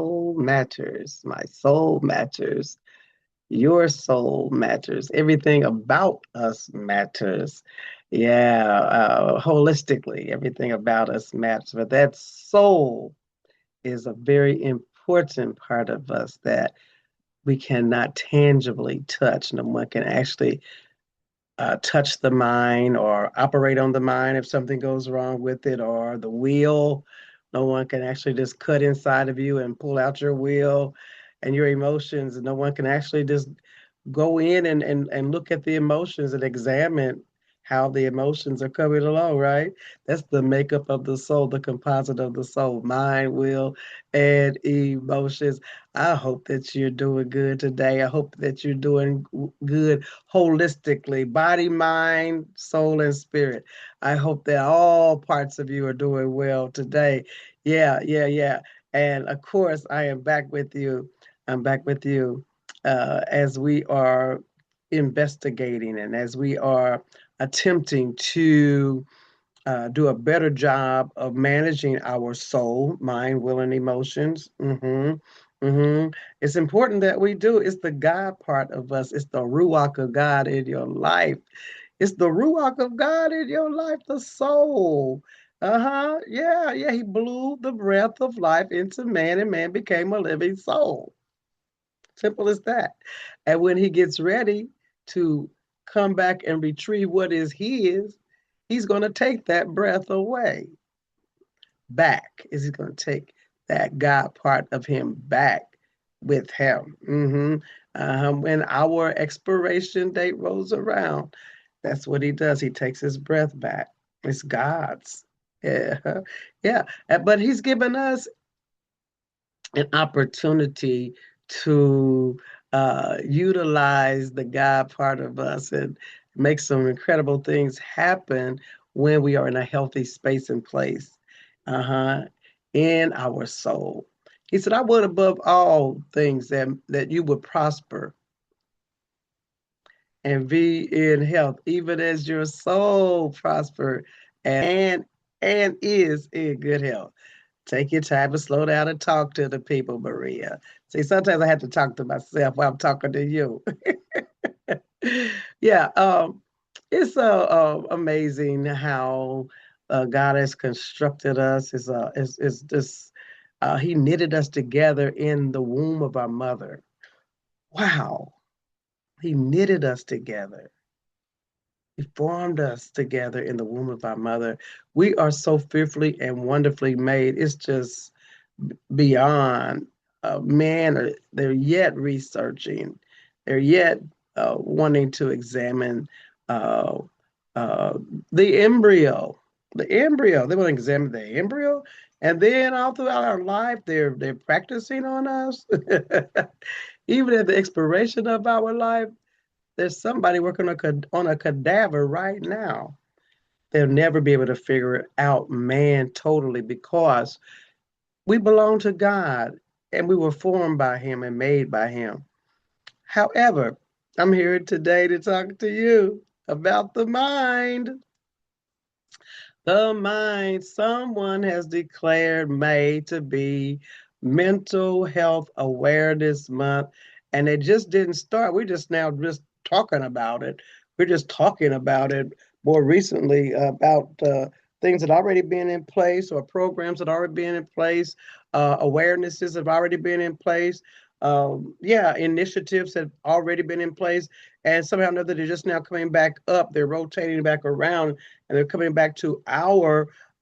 soul matters. My soul matters. Your soul matters. Everything about us matters. Yeah, holistically, everything about us matters. But that soul is a very important part of us that we cannot tangibly touch. No one can actually touch the mind or operate on the mind if something goes wrong with it, or the wheel. No one can actually just cut inside of you and pull out your wheel and your emotions. No one can actually just go in and look at the emotions and examine how the emotions are coming along, right? That's the makeup of the soul, the composite of the soul, mind, will, and emotions. I hope that you're doing good today. I hope that you're doing good holistically, body, mind, soul, and spirit. I hope that all parts of you are doing well today. Yeah, yeah, yeah. And of course, I am back with you. I'm back with you as we are investigating and as we are attempting to do a better job of managing our soul, mind, will, and emotions. It's important that we do. It's the God part of us. It's the Ruach of God in your life. It's the Ruach of God in your life, the soul. Uh-huh. Yeah, yeah. He blew the breath of life into man, and man became a living soul. Simple as that. And when he gets ready to come back and retrieve what is his, he's going to take that breath away back. Is he going to take that God part of him back with him? When our expiration date rolls around, that's what he does. He takes his breath back. It's God's. Yeah, yeah. But he's given us an opportunity to utilize the God part of us and make some incredible things happen when we are in a healthy space and place in our soul. He said, I would above all things that you would prosper and be in health, even as your soul prosper and is in good health. Take your time and slow down and talk to the people, Maria. See, sometimes I have to talk to myself while I'm talking to you. Yeah, it's amazing how God has constructed us. Is this He knitted us together in the womb of our mother. Wow, He knitted us together. He formed us together in the womb of our mother. We are so fearfully and wonderfully made. It's just beyond. Man, they're yet researching. They're yet wanting to examine uh, uh, the embryo. The embryo. They want to examine the embryo, and then all throughout our life, they're practicing on us. Even at the expiration of our life, there's somebody working on a cadaver right now. They'll never be able to figure out man totally because we belong to God and we were formed by Him and made by Him. However, I'm here today to talk to you about the mind. The mind, someone has declared May to be Mental Health Awareness Month, and it just didn't start. We're just now just talking about it. We're just talking about it more recently about things that already been in place or programs that already been in place, awarenesses have already been in place. Yeah, initiatives have already been in place, and somehow or another they're just now coming back up. They're rotating back around and they're coming back to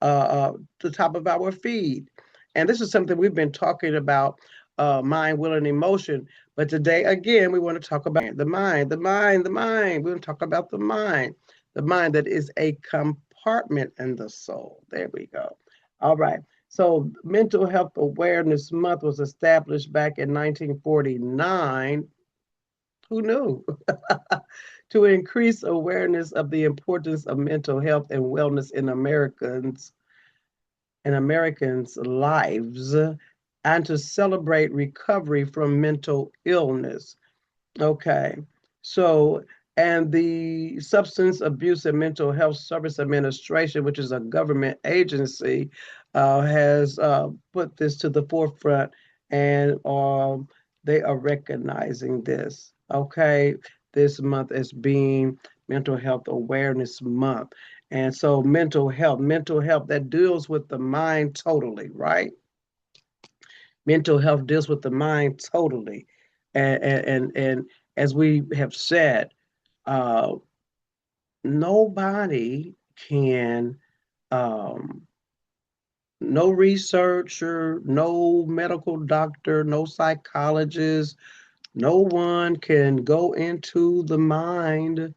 the top of our feed. And this is something we've been talking about, mind, will, and emotion. But today, again, we want to talk about the mind, the mind, the mind. We want to talk about the mind that is a compartment in the soul. There we go. All right. So, Mental Health Awareness Month was established back in 1949. Who knew? To increase awareness of the importance of mental health and wellness in Americans' lives and to celebrate recovery from mental illness. Okay. So, and the Substance Abuse and Mental Health Service Administration, which is a government agency, has put this to the forefront and they are recognizing this. Okay, this month as being Mental Health Awareness Month. And so mental health that deals with the mind totally, right? Mental health deals with the mind totally. And as we have said, uh, nobody can, um, no researcher, no medical doctor, no psychologist, no one can go into the mind,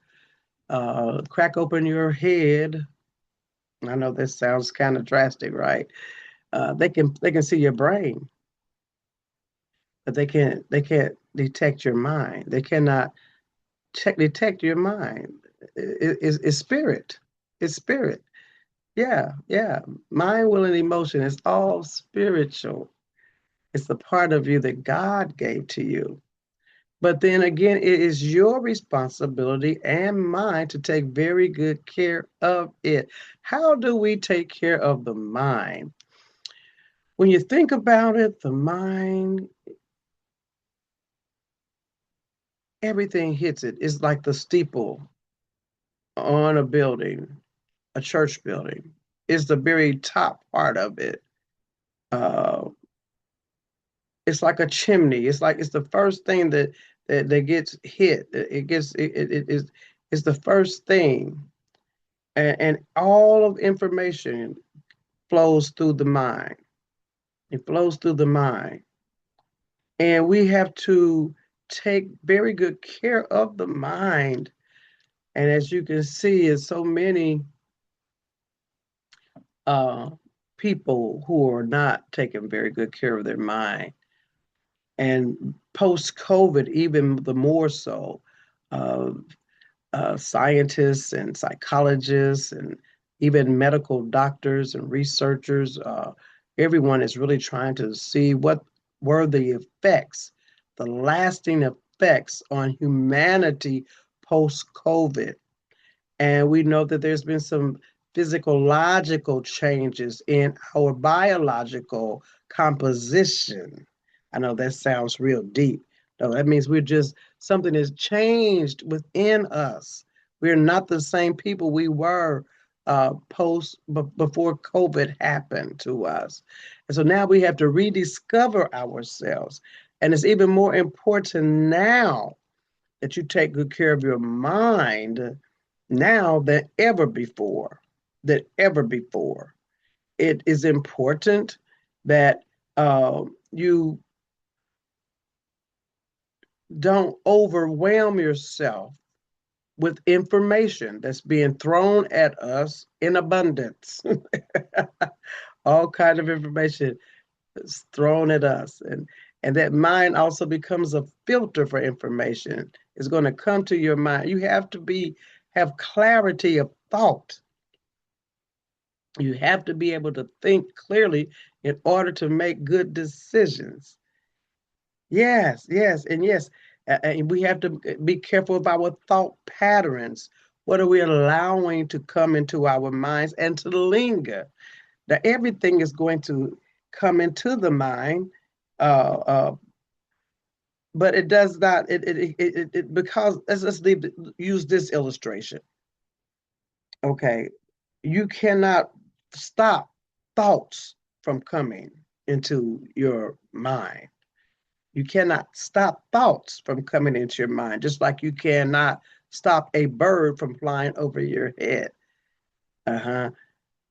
crack open your head. I know this sounds kind of drastic, right? They can see your brain, but they can't detect your mind. They cannot detect your mind. It's spirit. It's spirit. Yeah, yeah. Mind, will, and emotion is all spiritual. It's the part of you that God gave to you. But then again, it is your responsibility and mine to take very good care of it. How do we take care of the mind? When you think about it, the mind, everything hits it. It's like the steeple on a building, a church building. It's the very top part of it. Uh, it's like a chimney. It's the first thing that gets hit. It is it's the first thing, and all of information flows through the mind. It flows through the mind, and we have to take very good care of the mind. And as you can see, is so many uh, people who are not taking very good care of their mind. And post COVID, even the more so, uh, scientists and psychologists and even medical doctors and researchers, everyone is really trying to see what were the effects, the lasting effects on humanity post COVID. And we know that there's been some physiological changes in our biological composition. I know that sounds real deep. No, that means we're just, something has changed within us. We're not the same people we were before COVID happened to us. And so now we have to rediscover ourselves. And it's even more important now that you take good care of your mind now than ever before. Than ever before. It is important that you don't overwhelm yourself with information that's being thrown at us in abundance. All kind of information is thrown at us, and that mind also becomes a filter for information. It's going to come to your mind. You have to have clarity of thought. You have to be able to think clearly in order to make good decisions. Yes, yes, and yes. And we have to be careful of our thought patterns. What are we allowing to come into our minds and to linger? Now, everything is going to come into the mind, uh, uh, but it does not. Because let's use this illustration. Okay, you cannot stop thoughts from coming into your mind. You cannot stop thoughts from coming into your mind, just like you cannot stop a bird from flying over your head. Uh-huh.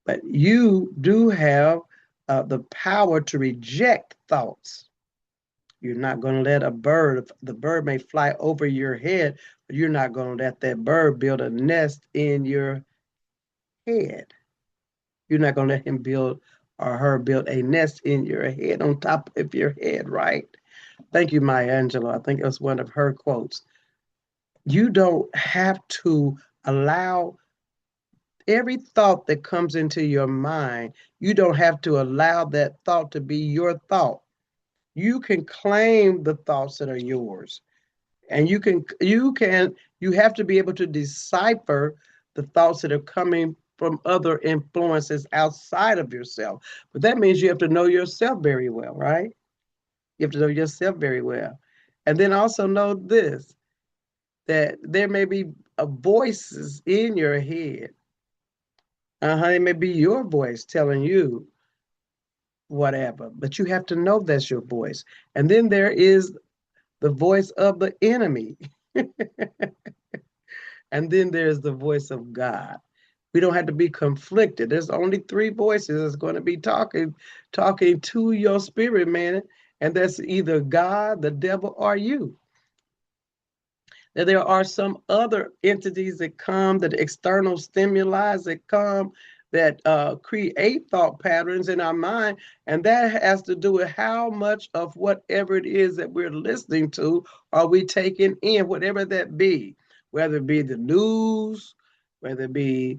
But you do have the power to reject thoughts. You're not going to let the bird may fly over your head, but you're not going to let that bird build a nest in your head. You're not going to let him build or her build a nest in your head, on top of your head, right? Thank you, Maya Angelou. I think it was one of her quotes. You don't have to allow every thought that comes into your mind, you don't have to allow that thought to be your thought. You can claim the thoughts that are yours. And you have to be able to decipher the thoughts that are coming from other influences outside of yourself. But that means you have to know yourself very well, right? You have to know yourself very well. And then also know this, that there may be voices in your head. It may be your voice telling you whatever, but you have to know that's your voice. And then there is the voice of the enemy. And then there's the voice of God. We don't have to be conflicted. There's only three voices that's going to be talking to your spirit, man. And that's either God, the devil, or you. That there are some other entities that come, that external stimuli that come, that create thought patterns in our mind, and that has to do with how much of whatever it is that we're listening to are we taking in, whatever that be, whether it be the news, whether it be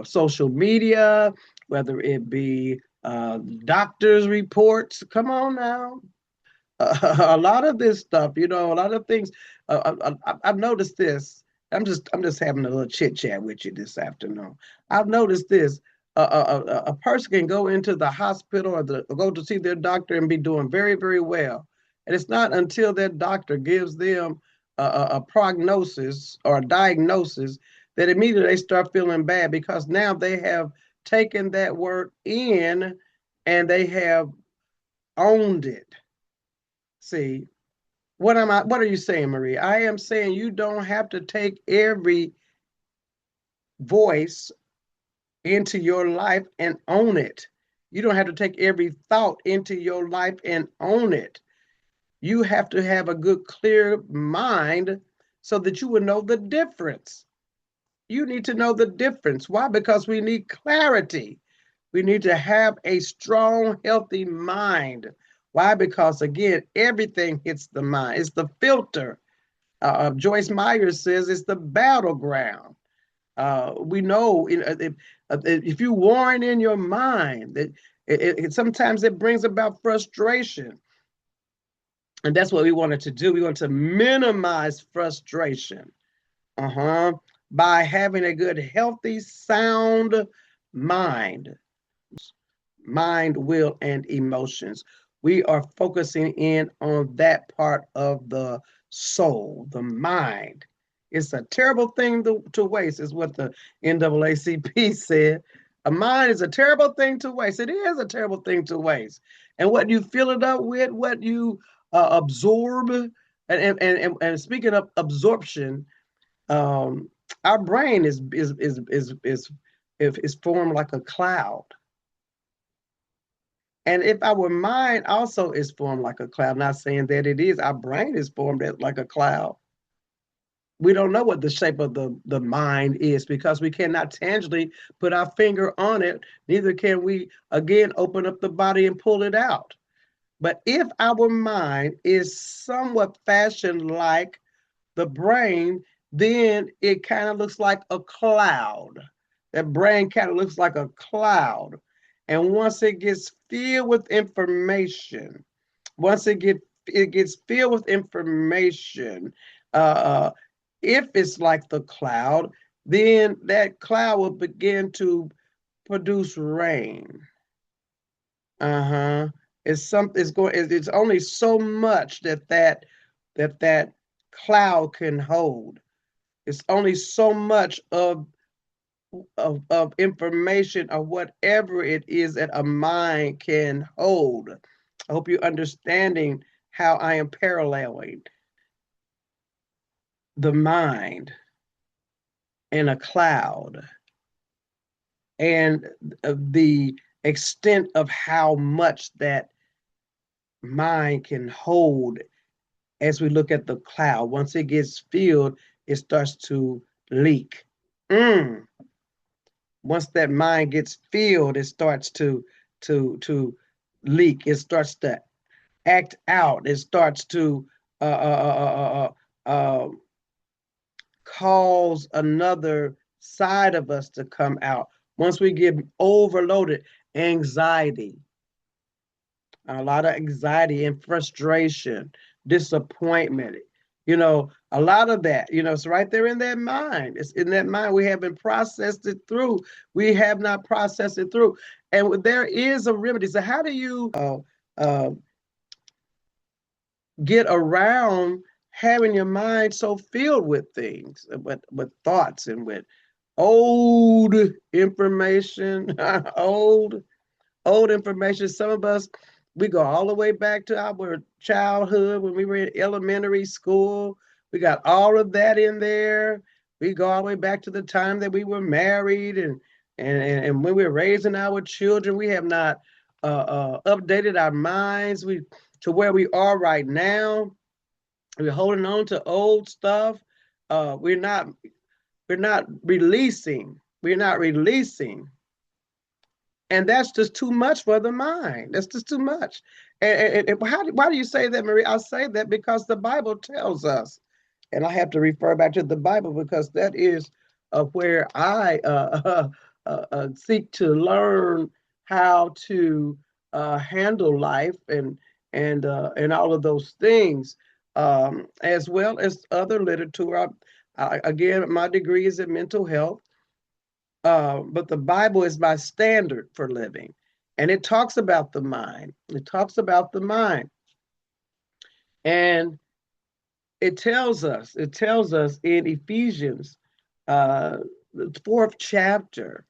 social media, whether it be doctors' reports. Come on now, a lot of this stuff, a lot of things. I've noticed this. I'm just having a little chit chat with you this afternoon. I've noticed this. A person can go into the hospital or go to see their doctor and be doing very, very well, and it's not until their doctor gives them a prognosis or a diagnosis that immediately they start feeling bad because now they have taken that word in and they have owned it. See, what are you saying, Marie? I am saying you don't have to take every voice into your life and own it. You don't have to take every thought into your life and own it. You have to have a good, clear mind so that you will know the difference. You need to know the difference. Why? Because we need clarity. We need to have a strong, healthy mind. Why? Because again, everything hits the mind. It's the filter. Joyce Meyer says it's the battleground. We know if you warn in your mind that sometimes it brings about frustration, and that's what we wanted to do. We want to minimize frustration, by having a good, healthy, sound mind. Mind, will, and emotions. We are focusing in on that part of the soul, the mind. It's a terrible thing to waste, is what the NAACP said. A mind is a terrible thing to waste. It is a terrible thing to waste. And what you fill it up with, what you absorb, and speaking of absorption, our brain is formed like a cloud. And if our mind also is formed like a cloud, not saying that it is, our brain is formed like a cloud. We don't know what the shape of the mind is because we cannot tangibly put our finger on it. Neither can we, again, open up the body and pull it out. But if our mind is somewhat fashioned like the brain, then it kind of looks like a cloud. That brain kind of looks like a cloud. And once it gets filled with information, once it gets filled with information, if it's like the cloud, then that cloud will begin to produce rain. It's only so much that cloud can hold. It's only so much of information of whatever it is that a mind can hold. I hope you're understanding how I am paralleling the mind and a cloud and the extent of how much that mind can hold as we look at the cloud. Once it gets filled, it starts to leak. Once that mind gets filled, it starts to leak. It starts to act out. It starts to cause another side of us to come out. Once we get overloaded, anxiety, a lot of anxiety and frustration, disappointment, a lot of that, it's right there in that mind. It's in that mind. We haven't processed it through. We have not processed it through. And there is a remedy. So how do you get around having your mind so filled with things, with thoughts and with old information, old information. Some of us, we go all the way back to our childhood when we were in elementary school. We got all of that in there. We go all the way back to the time that we were married and when we were raising our children. We have not updated our minds to where we are right now. We're holding on to old stuff. We're not releasing. We're not releasing, and that's just too much for the mind. That's just too much. And why do you say that, Marie? I say that because the Bible tells us, and I have to refer back to the Bible because that is where I seek to learn how to handle life and all of those things, as well as other literature. Again, my degree is in mental health, but the Bible is my standard for living. And it talks about the mind. It talks about the mind. And it tells us in Ephesians, the fourth chapter.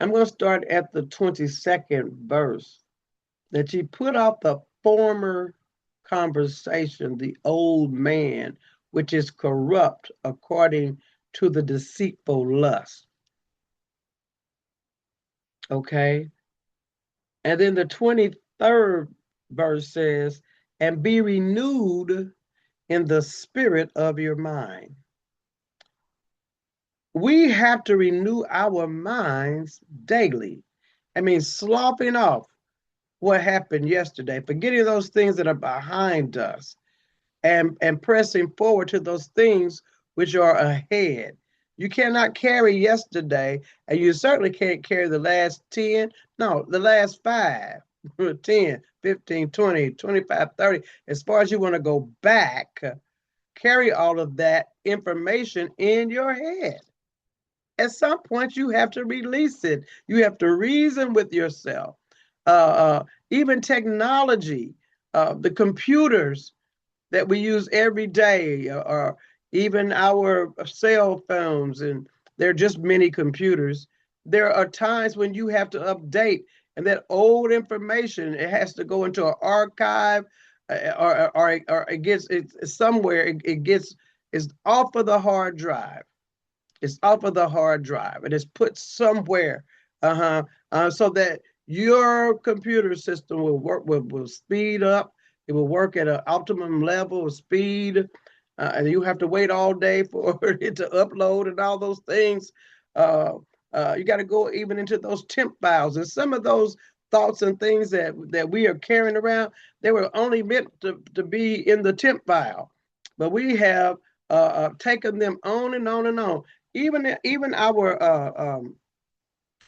I'm going to start at the 22nd verse, that ye put off the former conversation, the old man, which is corrupt according to the deceitful lust. Okay. And then the 23rd verse says, and be renewed in the spirit of your mind. We have to renew our minds daily. I mean, sloughing off what happened yesterday, forgetting those things that are behind us, and pressing forward to those things which are ahead. You cannot carry yesterday, and you certainly can't carry the last 10, no, the last 5, 10, 15, 20, 25, 30. As far as you want to go back, carry all of that information in your head. At some point, you have to release it. You have to reason with yourself. Even technology, the computers that we use every day, or even our cell phones, and they're just mini computers. There are times when you have to update, and that old information, it has to go into an archive, or it gets it's somewhere. It's off of the hard drive. It's off of the hard drive, and it's put somewhere, so that your computer system will work, will speed up. It will work at an optimum level of speed, and you have to wait all day for it to upload and all those things. You got to go even into those temp files, and some of those thoughts and things that we are carrying around, they were only meant to be in the temp file, but we have taken them on and on and on. Even our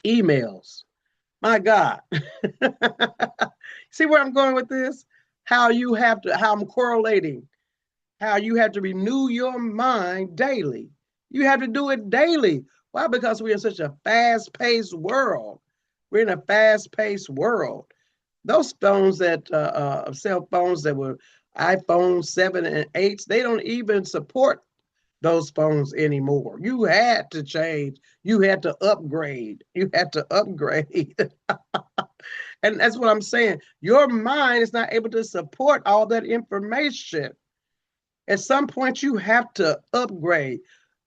emails. My God. See where I'm going with this? How I'm correlating, how you have to renew your mind daily. You have to do it daily. Why? Because we're in such a fast-paced world. We're in a fast-paced world. Those phones cell phones that were iPhone 7 and 8s, they don't even support those phones anymore. You had to change. You had to upgrade. You had to upgrade. And that's what I'm saying. Your mind is not able to support all that information. At some point, you have to upgrade.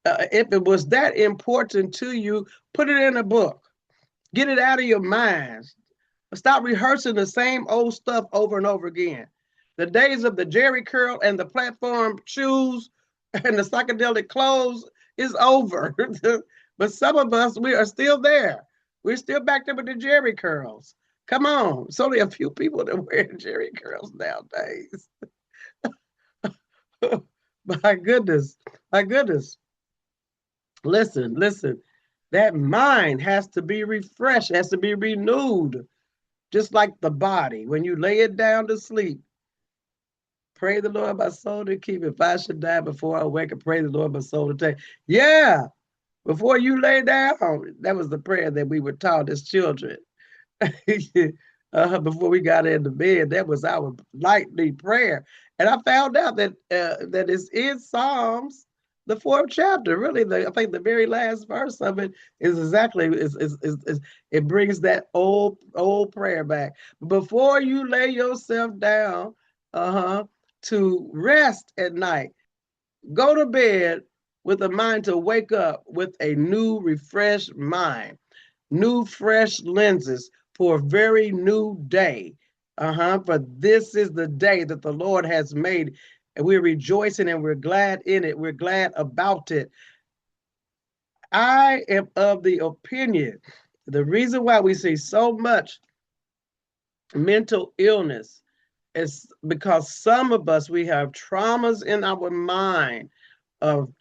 If it was that important to you, put it in a book. Get it out of your mind. Stop rehearsing the same old stuff over and over again. The days of the Jerry curl and the platform shoes and the psychedelic clothes is over. But some of us, we are still there. We're still back there with the Jerry curls. Come on. It's only a few people that wear Jerry curls nowadays. My goodness. My goodness. Listen. That mind has to be refreshed, has to be renewed, just like the body. When you lay it down to sleep, pray the Lord my soul to keep. If I should die before I wake up, pray the Lord my soul to take. Yeah, before you lay down, that was the prayer that we were taught as children. before we got into bed. That was our nightly prayer. And I found out that that is in Psalms, the fourth chapter. Really, I think the very last verse of it is exactly it brings that old prayer back. Before you lay yourself down, to rest at night, go to bed with a mind to wake up with a new, refreshed mind, new, fresh lenses for a very new day. For this is the day that the Lord has made, and we're rejoicing and we're glad in it. We're glad about it. I am of the opinion the reason why we see so much mental illness is because some of us, we have traumas in our mind of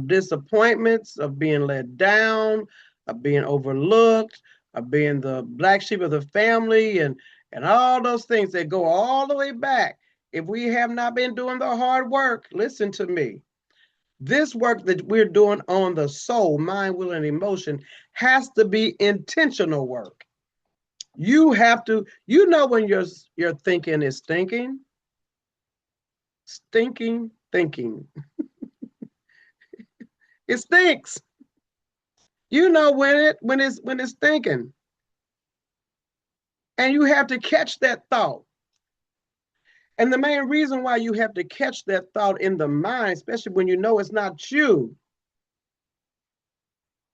disappointments, of being let down, of being overlooked, of being the black sheep of the family, and all those things that go all the way back. If we have not been doing the hard work, listen to me. This work that we're doing on the soul, mind, will, and emotion has to be intentional work. You have to, when your thinking is stinking, stinking thinking. It stinks. When it's thinking. And you have to catch that thought. And the main reason why you have to catch that thought in the mind, especially when you know it's not you,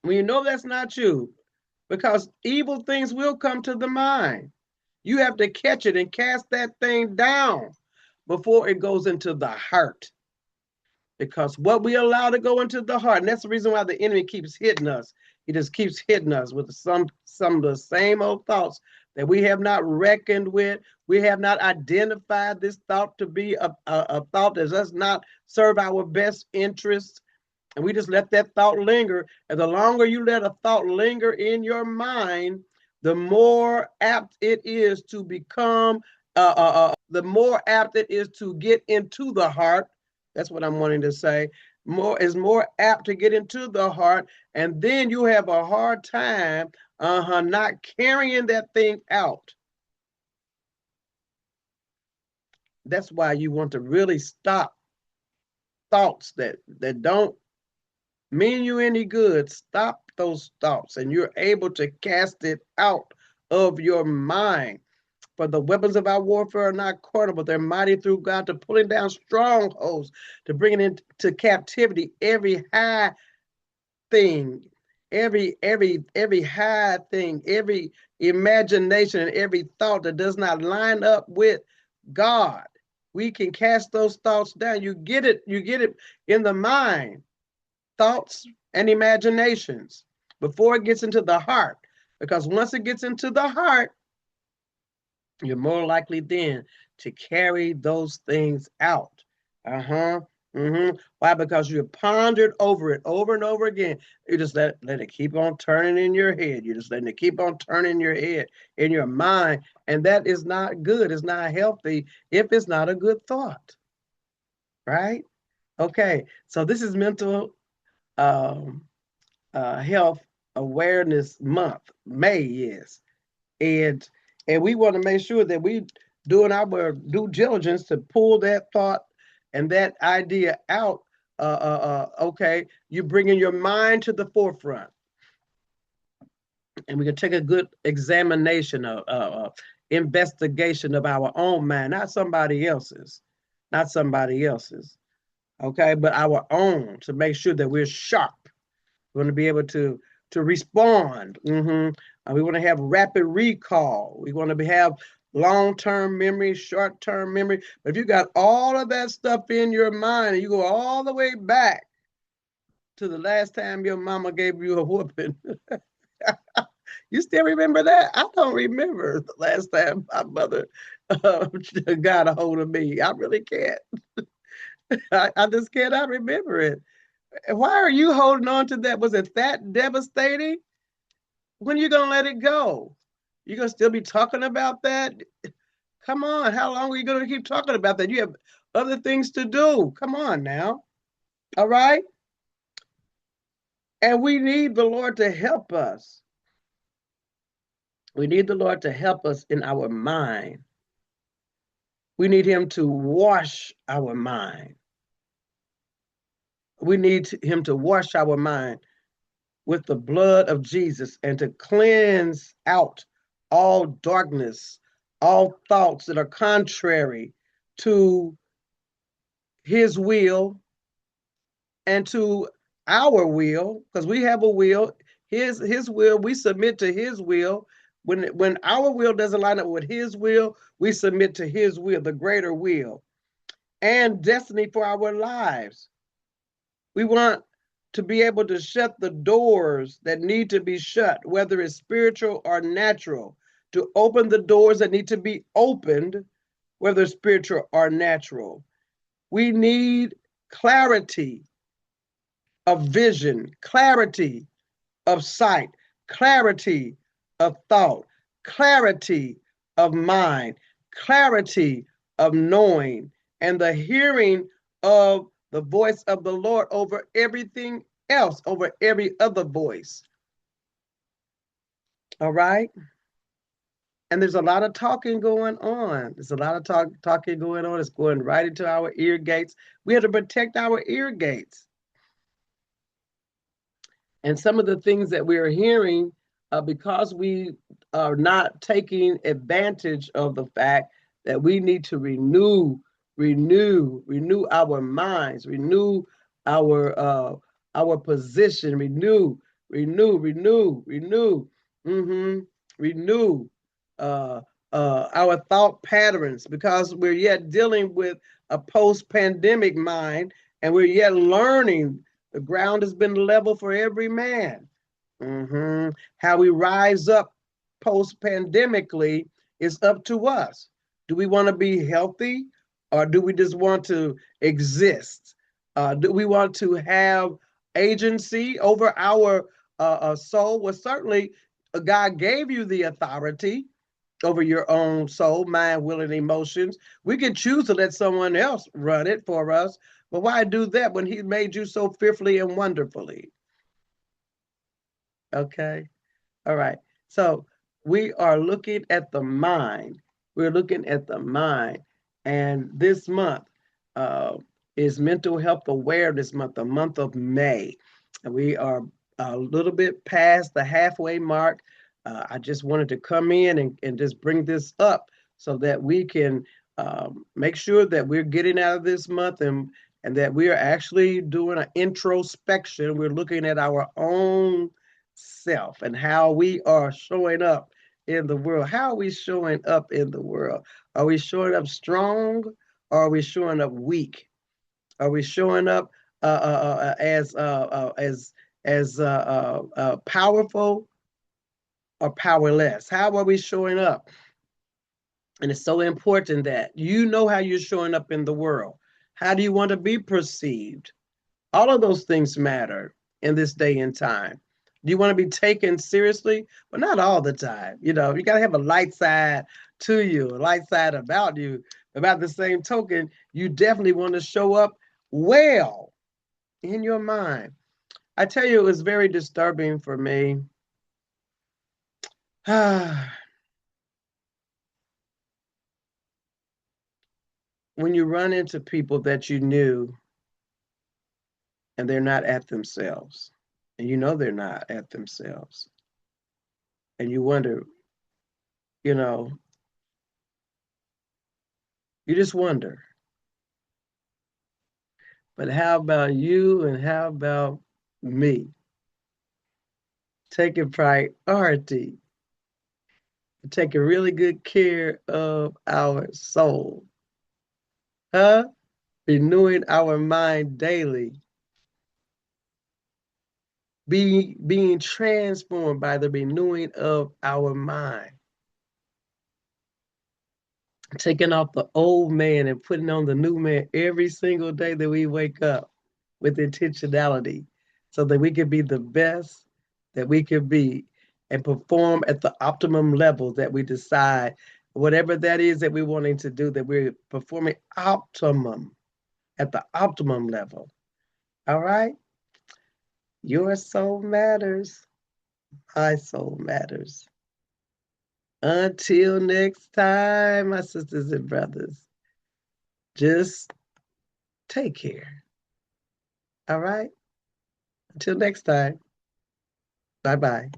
when you know that's not you, because evil things will come to the mind. You have to catch it and cast that thing down before it goes into the heart. Because what we allow to go into the heart, and that's the reason why the enemy keeps hitting us. He just keeps hitting us with some of the same old thoughts that we have not reckoned with. We have not identified this thought to be a thought that does not serve our best interests. And we just let that thought linger. And the longer you let a thought linger in your mind, the more apt it is to become, the more apt it is to get into the heart. That's what I'm wanting to say. More apt to get into the heart, and then you have a hard time, not carrying that thing out. That's why you want to really stop thoughts that don't mean you any good. Stop those thoughts, and you're able to cast it out of your mind. For the weapons of our warfare are not carnal, but they're mighty through God to pulling down strongholds, to bringing into captivity every high thing, every high thing, every imagination, and every thought that does not line up with God. We can cast those thoughts down. You get it in the mind, thoughts and imaginations, before it gets into the heart. Because once it gets into the heart, you're more likely then to carry those things out. Why? Because you pondered over it over and over again. You just let it keep on turning in your head. You just letting it keep on turning in your head, in your mind. And that is not good. It's not healthy if it's not a good thought. Right? Okay. So this is mental um, health awareness month. May is. And we want to make sure that we doing our due diligence to pull that thought and that idea out. Okay, you bringing your mind to the forefront, and we can take a good examination of investigation of our own mind, not somebody else's, okay, but our own, to make sure that we're sharp. We want to be able to respond. We want to have rapid recall. We want to have long-term memory, short-term memory. But if you got all of that stuff in your mind and you go all the way back to the last time your mama gave you a whooping, you still remember that? I don't remember the last time my mother got a hold of me. I really can't. I just cannot remember it. Why are you holding on to that? Was it that devastating? When are you going to let it go? You're going to still be talking about that? Come on. How long are you going to keep talking about that? You have other things to do. Come on now. All right? And we need the Lord to help us. We need the Lord to help us in our mind. We need him to wash our mind. We need him to wash our mind with the blood of Jesus and to cleanse out all darkness, all thoughts that are contrary to his will and to our will, because we have a will. His will, we submit to his will. When our will doesn't line up with his will, we submit to his will, the greater will and destiny for our lives. We want to be able to shut the doors that need to be shut, whether it's spiritual or natural, to open the doors that need to be opened, whether spiritual or natural. We need clarity of vision, clarity of sight, clarity of thought, clarity of mind, clarity of knowing, and the hearing of the voice of the Lord over everything else, over every other voice. All right? And there's a lot of talking going on. There's a lot of talking going on. It's going right into our ear gates. We have to protect our ear gates. And some of the things that we're hearing, because we are not taking advantage of the fact that we need to renew our minds, renew our position, mm-hmm, renew our thought patterns, because we're yet dealing with a post-pandemic mind, and we're yet learning. The ground has been level for every man. Mm-hmm. How we rise up post-pandemically is up to us. Do we want to be healthy, or do we just want to exist? Do we want to have agency over our soul? Well, certainly God gave you the authority over your own soul, mind, will, and emotions. We can choose to let someone else run it for us, but why do that when he made you so fearfully and wonderfully? Okay. All right. So we are looking at the mind. We're looking at the mind. And this month is Mental Health Awareness Month, the month of May. And we are a little bit past the halfway mark. I just wanted to come in and just bring this up so that we can make sure that we're getting out of this month, and that we are actually doing an introspection. We're looking at our own self and how we are showing up in the world. How are we showing up in the world? Are we showing up strong, or are we showing up weak? Are we showing up as powerful or powerless? How are we showing up? And it's so important that you know how you're showing up in the world. How do you want to be perceived? All of those things matter in this day and time. Do you want to be taken seriously? Well, not all the time. You got to have a light side to you, a light side about you. About the same token, you definitely want to show up well in your mind. I tell you, it was very disturbing for me. When you run into people that you knew and they're not at themselves, and you know they're not at themselves, and you wonder, you know, you just wonder. But how about you, and how about me? Taking priority, taking really good care of our soul, huh? Renewing our mind daily, being transformed by the renewing of our mind, taking off the old man and putting on the new man every single day that we wake up with intentionality, so that we can be the best that we can be and perform at the optimum level that we decide, whatever that is that we're wanting to do, that we're performing optimum at the optimum level. All right? Your soul matters. My soul matters. Until next time, my sisters and brothers, just take care. All right? Until next time. Bye bye.